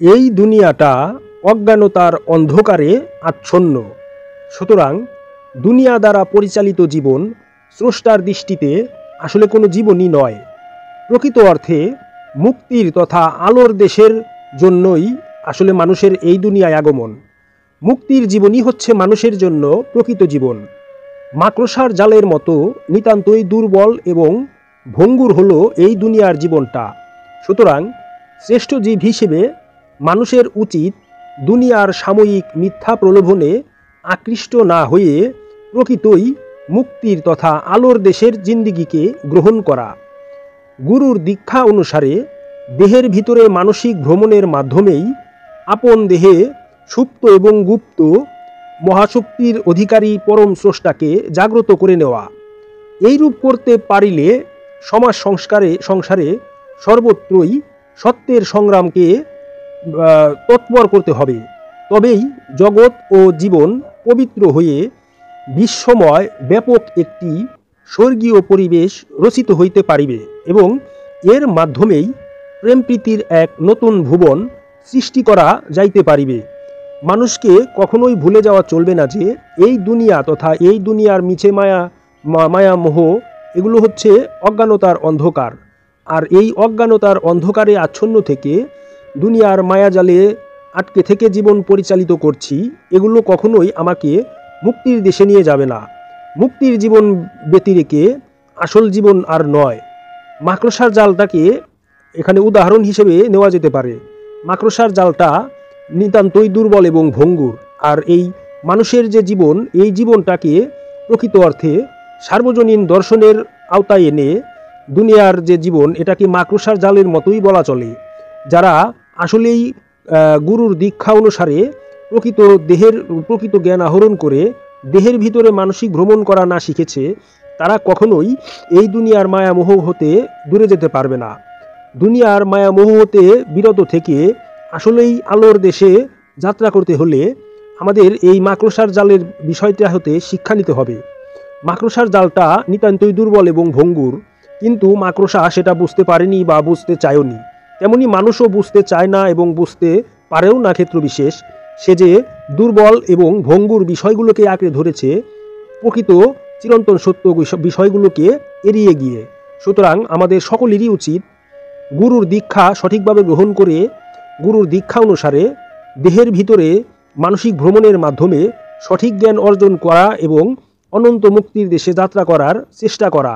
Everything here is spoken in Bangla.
এই দুনিয়াটা অজ্ঞানতার অন্ধকারে আচ্ছন্ন। সুতরাং দুনিয়া দ্বারা পরিচালিত জীবন স্রষ্টার দৃষ্টিতে আসলে কোনো জীবনই নয়। প্রকৃত অর্থে মুক্তির তথা আলোর দেশের জন্যই আসলে মানুষের এই দুনিয়ায় আগমন। মুক্তির জীবনই হচ্ছে মানুষের জন্য প্রকৃত জীবন। মাকড়সার জালের মতো নিতান্তই দুর্বল এবং ভঙ্গুর হলো এই দুনিয়ার জীবনটা। সুতরাং শ্রেষ্ঠ জীব হিসেবে মানুষের উচিত দুনিয়ার সাময়িক মিথ্যা প্রলোভনে আকৃষ্ট না হয়ে প্রকৃতই মুক্তির তথা আলোর দেশের জিন্দিগিকে গ্রহণ করা। গুরুর দীক্ষা অনুসারে দেহের ভিতরে মানসিক ভ্রমণের মাধ্যমেই আপন দেহে সুপ্ত এবং গুপ্ত মহাশক্তির অধিকারী পরম স্রষ্টাকে জাগ্রত করে নেওয়া। এইরূপ করতে পারিলে সমাজ সংসারে সর্বত্রই সত্যের সংগ্রামকে তৎপর করতে হবে। তবেই জগৎ ও জীবন পবিত্র হয়ে বিশ্বময় ব্যাপক একটি স্বর্গীয় পরিবেশ রচিত হইতে পারিবে এবং এর মাধ্যমেই প্রেমপ্রীতির এক নতুন ভুবন সৃষ্টি করা যাইতে পারিবে। মানুষকে কখনোই ভুলে যাওয়া চলবে না যে এই দুনিয়া তথা এই দুনিয়ার মিছে মায়া মোহ এগুলো হচ্ছে অজ্ঞানতার অন্ধকার। আর এই অজ্ঞানতার অন্ধকারে আচ্ছন্ন থেকে দুনিয়ার মায়াজালে আটকে থেকে জীবন পরিচালিত করছি, এগুলো কখনোই আমাকে মুক্তির দেশে নিয়ে যাবে না। মুক্তির জীবন ব্যতিরেকে আসল জীবন আর নয়। মাকড়সার জালটাকে এখানে উদাহরণ হিসেবে নেওয়া যেতে পারে। মাকড়সার জালটা নিতান্তই দুর্বল এবং ভঙ্গুর, আর এই মানুষের যে জীবন, এই জীবনটাকে প্রকৃত অর্থে সার্বজনীন দর্শনের আওতায় এনে দুনিয়ার যে জীবন, এটাকে মাকড়সার জালের মতোই বলা চলে। যারা আসলেই গুরুর দীক্ষা অনুসারে প্রকৃত জ্ঞান আহরণ করে দেহের ভিতরে মানসিক ভ্রমণ করা না শিখেছে, তারা কখনোই এই দুনিয়ার মায়ামোহ হতে দূরে যেতে পারবে না। দুনিয়ার মায়ামোহ হতে বিরত থেকে আসলেই আলোর দেশে যাত্রা করতে হলে আমাদের এই মাকড়সার জালের বিষয়টা হতে শিক্ষা নিতে হবে। মাকড়সার জালটা নিতান্তই দুর্বল এবং ভঙ্গুর, কিন্তু মাকড়সা সেটা বুঝতে পারেনি বা বুঝতে চায়নি। তেমনি মানুষও বুঝতে চায় না এবং বুঝতে পারেও না ক্ষেত্র বিশেষ। সে যে দুর্বল এবং ভঙ্গুর বিষয়গুলোকে আঁকড়ে ধরেছে প্রকৃত চিরন্তন সত্য বিষয়গুলোকে এড়িয়ে গিয়ে। সুতরাং আমাদের সকলেরই উচিত গুরুর দীক্ষা সঠিকভাবে গ্রহণ করে গুরুর দীক্ষা অনুসারে দেহের ভিতরে মানসিক ভ্রমণের মাধ্যমে সঠিক জ্ঞান অর্জন করা এবং অনন্ত মুক্তির দেশে যাত্রা করার চেষ্টা করা।